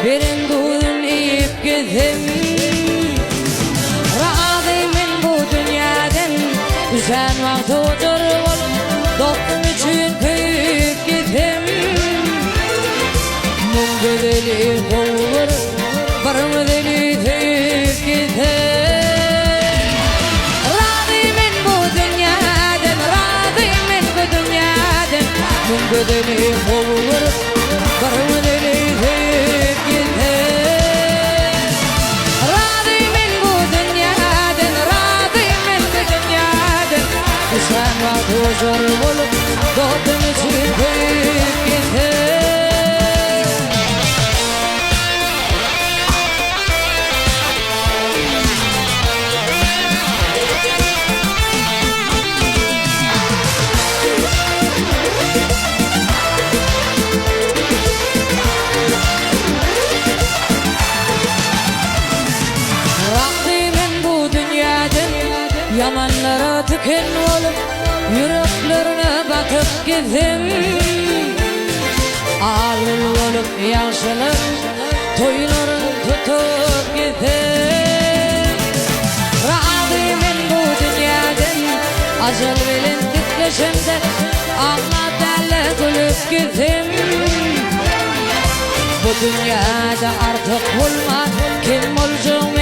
benim dudun iyip gittim. Razıyım bu dünyadan, güzel vakti otur olup dostum için kıyıp gittim. Mumcu deli olur, barım deli teyip gittim. Razıyım bu dünyadan, razıyım bu dünyadan. Mumcu deli olur, barım deli teyip gittim. Razıyım bu dünyadan, razıyım bu dünyadan. Sen vakti otur olup dostum için kıyıp gittim. Yamanlara tüken olup yüreklerine bakıp gittim. Ağır olup yaşlanıp toyların tutup gittim. Razıyım bu dünyadan, acıl bilin titreşimde ağladılar gülüp gittim. Bu dünyada artık bulma kim olacağım